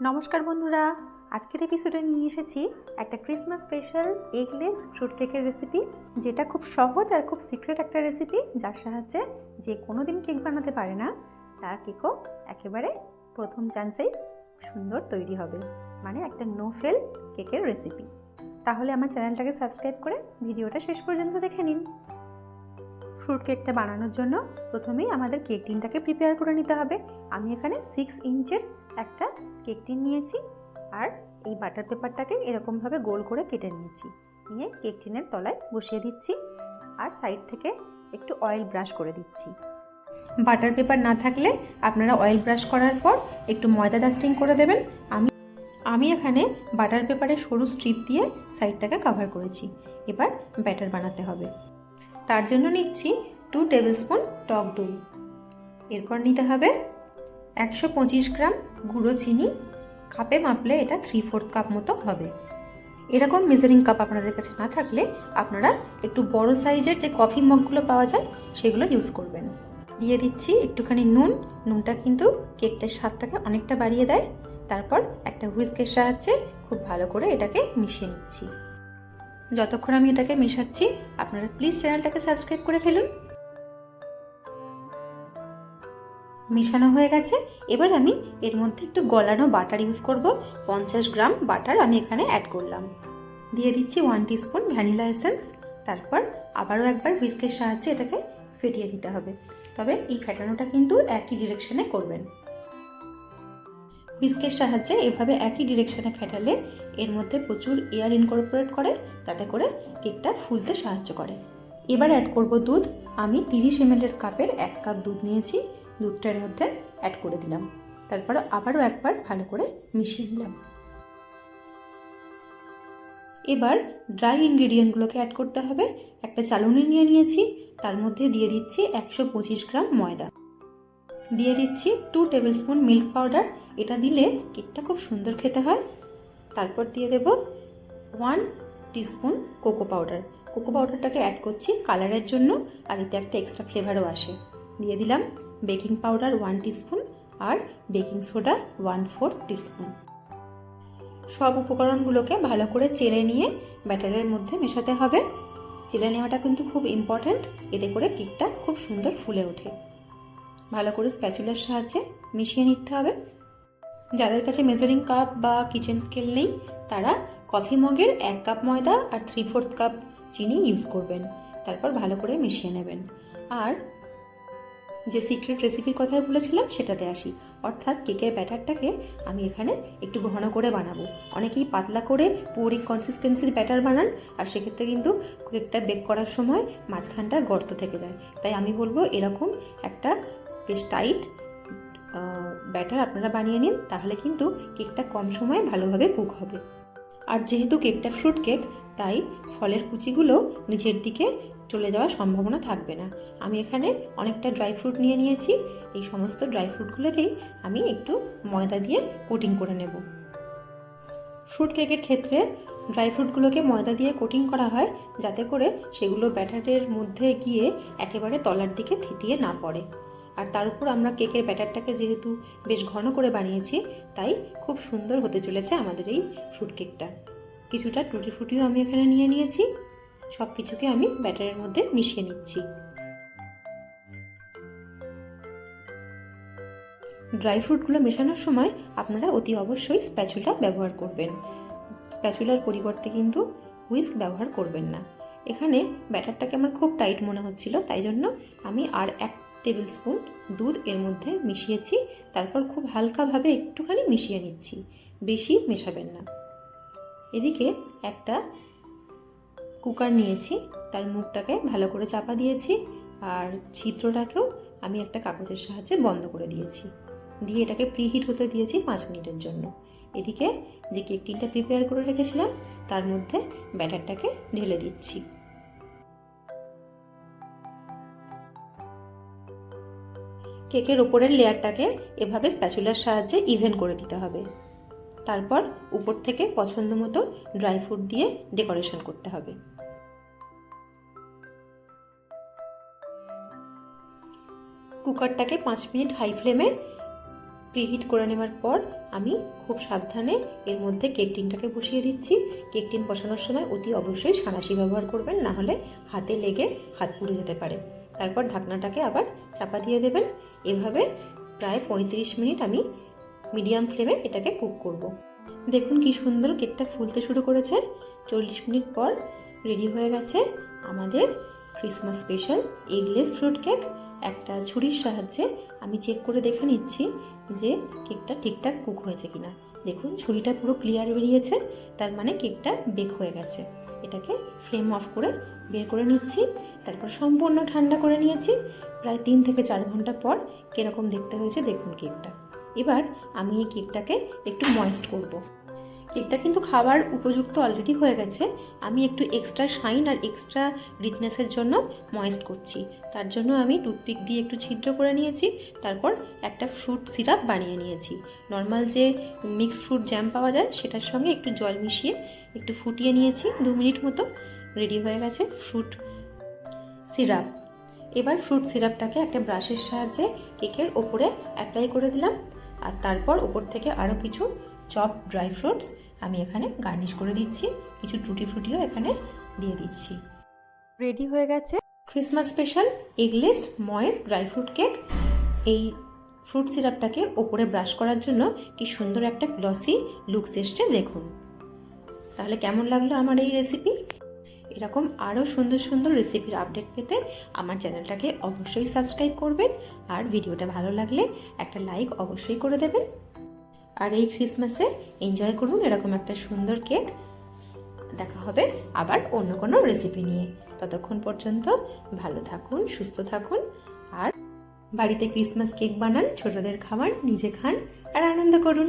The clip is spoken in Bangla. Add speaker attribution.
Speaker 1: নমস্কার বন্ধুরা, আজকের এপিসোডে নিয়ে এসেছি একটা ক্রিসমাস স্পেশাল এগলেস ফ্রুট কেকের রেসিপি, যেটা খুব সহজ আর খুব সিক্রেট একটা রেসিপি, যার সাহায্যে যে কোনো দিন কেক বানাতে পারে না তার কেকও একেবারে প্রথম চান্সেই সুন্দর তৈরি হবে। মানে একটা নো ফেল কেকের রেসিপি। তাহলে আমার চ্যানেলটাকে সাবস্ক্রাইব করে ভিডিওটা শেষ পর্যন্ত দেখে নিন। ফ্রুট কেকটা বানানোর জন্য প্রথমেই আমাদের কেক টিনটাকে প্রিপেয়ার করে নিতে হবে। আমি এখানে 6 ইঞ্চের একটা কেক টিন নিয়েছি, আর এই বাটার পেপারটাকে এরকমভাবে গোল করে কেটে নিয়েছি। নিয়ে কেক টিনের তলায় বসিয়ে দিচ্ছি, আর সাইড থেকে একটু অয়েল ব্রাশ করে দিচ্ছি। বাটার পেপার না থাকলে আপনারা অয়েল ব্রাশ করার পর একটু ময়দা ডাস্টিং করে দেবেন। আমি এখানে বাটার পেপারে সরু স্ট্রিপ দিয়ে সাইডটাকে কভার করেছি। এবার ব্যাটার বানাতে হবে। তার জন্য নিচ্ছি 2 টেবিল স্পুন টক দই। এরপর নিতে হবে 125 গ্রাম গুঁড়ো চিনি। কাপে মাপলে এটা 3/4 কাপ মতো হবে। এরকম মেজারিং কাপ আপনাদের কাছে না থাকলে আপনারা একটু বড় সাইজের যে কফি মগগুলো পাওয়া যায় সেগুলো ইউজ করবেন। দিয়ে দিচ্ছি একটুখানি নুনটা কিন্তু কেকটার স্বাদটাকে অনেকটা বাড়িয়ে দেয়। তারপর একটা হুইস্কের সাহায্যে খুব ভালো করে এটাকে মিশিয়ে নিচ্ছি। যতক্ষণ আমি এটাকে মেশাচ্ছি আপনারা প্লিজ চ্যানেলটাকে সাবস্ক্রাইব করে ফেলুন। মেশানো হয়ে গেছে। এবার আমি এর মধ্যে একটু গলানো বাটার ইউজ করব। 50 গ্রাম বাটার আমি এখানে অ্যাড করলাম। দিয়ে দিচ্ছি 1 টিস্পুন ভ্যানিলা এসেন্স। তারপর আবারও একবার হুইস্কের সাহায্যে এটাকে ফেটিয়ে দিতে হবে। তবে এই ফেটানোটা কিন্তু একই ডিরেকশনে করবেন। হুইস্কের সাহায্যে এভাবে একই ডিরেকশনে ফেটালে এর মধ্যে প্রচুর এয়ার ইনকর্পোরেট করে, তাতে করে কেকটা ফুলতে সাহায্য করে। এবার অ্যাড করব দুধ। আমি 30 ml কাপের 1 কাপ দুধ নিয়েছি। দুধটার মধ্যে অ্যাড করে দিলাম। তারপর আবারও একবার ভালো করে মিশিয়ে নিলাম। এবার ড্রাই ইনগ্রেডিয়েন্টগুলোকে অ্যাড করতে হবে। একটা চালনি নিয়ে নিয়েছি, তার মধ্যে দিয়ে দিচ্ছি 125 গ্রাম ময়দা। দিয়ে দিচ্ছি 2 টেবিল স্পুন মিল্ক পাউডার। এটা দিলে কেকটা খুব সুন্দর খেতে হয়। তারপর দিয়ে দেব 1 টিস্পুন কোকো পাউডার। কোকো পাউডারটাকে অ্যাড করছি কালারের জন্য, আর এতে একটা এক্সট্রা ফ্লেভারও আসে। দিয়ে দিলাম বেকিং পাউডার 1 টিস্পুন আর বেকিং সোডা 1/4 টিস্পুন। সব উপকরণগুলোকে ভালো করে চেলে নিয়ে ব্যাটারের মধ্যে মেশাতে হবে। চেলে নেওয়াটা কিন্তু খুব ইম্পর্ট্যান্ট, এতে করে কেকটা খুব সুন্দর ফুলে ওঠে। ভালো করে স্প্যাচুলার সাহায্যে মিশিয়ে নিতে হবে। যাদের কাছে মেজারিং কাপ বা কিচেন স্কেল নেই তারা কফি মগের 1 কাপ ময়দা আর 3/4 কাপ চিনি ইউজ করবেন। তারপর ভালো করে মিশিয়ে নেবেন। আর যে সিক্রেট রেসিপির কথা বলেছিলাম সেটাতে আসি, অর্থাৎ কেকের ব্যাটারটাকে আমি এখানে একটু ঘন করে বানাবো। অনেকেই পাতলা করে পুরি কনসিস্টেন্সির ব্যাটার বানান, আর সেক্ষেত্রে কিন্তু কেকটা বেক করার সময় মাঝখানটা গর্ত থেকে যায়। তাই আমি বলবো এরকম একটা বেশ টাইট ব্যাটার আপনারা বানিয়ে নিন, তাহলে কিন্তু কেকটা কম সময়ে ভালোভাবে কুক হবে। আর যেহেতু কেকটা ফ্রুট কেক, তাই ফলের কুচিগুলো নিচের দিকে চলে যাওয়ার সম্ভাবনা থাকবে না। আমি এখানে অনেকটা ড্রাই ফ্রুট নিয়ে নিয়েছি। এই সমস্ত ড্রাই ফ্রুটগুলোকেই আমি একটু ময়দা দিয়ে কোটিং করে নেব। ফ্রুট কেকের ক্ষেত্রে ড্রাই ফ্রুটগুলোকে ময়দা দিয়ে কোটিং করা হয়, যাতে করে সেগুলো ব্যাটারের মধ্যে গিয়ে একেবারে তলার দিকে থিতিয়ে না পড়ে। আর তার উপর আমরা কেকের ব্যাটারটাকে যেহেতু বেশ ঘন করে বানিয়েছি, তাই খুব সুন্দর হতে চলেছে আমাদের এই ফ্রুট কেকটা। কিছুটা টুটি ফুটিও আমি এখানে নিয়ে নিয়েছি। সব কিছুকে আমি ব্যাটারের মধ্যে মিশিয়ে নিচ্ছি। ড্রাই ফ্রুটগুলো মেশানোর সময় আপনারা অতি অবশ্যই স্প্যাচুলা ব্যবহার করবেন। স্প্যাচুলার পরিবর্তে কিন্তু হুইস্ক ব্যবহার করবেন না। এখানে ব্যাটারটাকে আমার খুব টাইট মনে হচ্ছিল, তাই জন্য আমি আর 1 টেবিল স্পুন দুধ এর মধ্যে মিশিয়েছি। তারপর খুব হালকাভাবে একটুখানি মিশিয়ে নিচ্ছি, বেশি মেশাবেন না। এদিকে একটা কুকার নিয়েছি, তার মুখটাকে ভালো করে চাপা দিয়েছি, আর ছিদ্রটাকেও আমি একটা কাগজের সাহায্যে বন্ধ করে দিয়েছি। দিয়ে এটাকে প্রিহিট হতে দিয়েছি 5 মিনিটের জন্য। এদিকে যে কেক টিনটা প্রিপেয়ার করে রেখেছিলাম তার মধ্যে ব্যাটারটাকে ঢেলে দিচ্ছি। কেকের ওপরের লেয়ারটাকে এভাবে স্প্যাচুলার সাহায্যে ইভেন করে দিতে হবে। তারপর উপর থেকে পছন্দ মতো ড্রাই ফ্রুট দিয়ে ডেকোরেশন করতে হবে। কুকারটাকে 5 মিনিট হাই ফ্লেমে প্রিহিট করে নেওয়ার পর আমি খুব সাবধানে এর মধ্যে কেক টিনটাকে বসিয়ে দিচ্ছি। কেক টিন বসানোর সময় অতি অবশ্যই সাঁড়াশি ব্যবহার করবেন, না হলে হাতে লেগে হাত পুড়ে যেতে পারে। তারপর ঢাকনাটাকে আবার চাপা দিয়ে দেবেন। এভাবে প্রায় 35 মিনিট আমি মিডিয়াম ফ্লেমে এটাকে কুক করব। দেখুন কি সুন্দর কেকটা ফুলতে শুরু করেছে। 40 মিনিট পর রেডি হয়ে গেছে আমাদের Christmas special eggless fruit cake. একটা ছুরির সাহায্যে আমি চেক করে দেখে নিচ্ছি যে কেকটা ঠিকঠাক কুক হয়েছে কিনা। দেখুন ছুরিটা পুরো ক্লিয়ার বেরিয়েছে, তার মানে কেকটা বেক হয়ে গেছে। এটাকে ফ্লেম অফ করে বের করে নিচ্ছি। তারপর সম্পূর্ণ ঠান্ডা করে নিয়েছি। প্রায় 3 থেকে 4 ঘন্টা পর কীরকম দেখতে হয়েছে দেখুন কেকটা। এবার আমি এই কেকটাকে একটু ময়েস্ট করব। কেকটা কিন্তু খাবার উপযুক্ত অলরেডি হয়ে গেছে। আমি একটু এক্সট্রা শাইন আর এক্সট্রা রিচনেসের জন্য ময়েস্ট করছি। তার জন্য আমি টুথপিক দিয়ে একটু ছিদ্র করে নিয়েছি। তারপর একটা ফ্রুট সিরাপ বানিয়ে নিয়েছি। নর্মাল যে মিক্সড ফ্রুট জ্যাম পাওয়া যায় সেটার সঙ্গে একটু জল মিশিয়ে একটু ফুটিয়ে নিয়েছি। 2 মিনিট মতো রেডি হয়ে গেছে ফ্রুট সিরাপ। এবার ফ্রুট সিরাপটাকে একটা ব্রাশের সাহায্যে কেকের ওপরে অ্যাপ্লাই করে দিলাম। আর তারপর ওপর থেকে আরও কিছু চপ ড্রাই ফ্রুটস আমি এখানে গার্নিশ করে দিচ্ছি। কিছু টুটি ফ্রুটিও এখানে দিয়ে দিচ্ছি। রেডি হয়ে গেছে Christmas special eggless moist dry fruit cake. এই ফ্রুট সিরাপটাকে ওপরে ব্রাশ করার জন্য কি সুন্দর একটা গ্লসি লুকস এসছে দেখুন। তাহলে কেমন লাগলো আমার এই রেসিপি? এরকম আরও সুন্দর সুন্দর রেসিপির আপডেট পেতে আমার চ্যানেলটাকে অবশ্যই সাবস্ক্রাইব করবেন। আর ভিডিওটা ভালো লাগলে একটা লাইক অবশ্যই করে দেবেন। আর এই ক্রিসমাসে এনজয় করুন এরকম একটা সুন্দর কেক। দেখা হবে আবার অন্য কোনো রেসিপি নিয়ে। ততক্ষণ পর্যন্ত ভালো থাকুন, সুস্থ থাকুন, আর বাড়িতে ক্রিসমাস কেক বানান, ছোটদের খাওয়ান, নিজে খান আর আনন্দ করুন।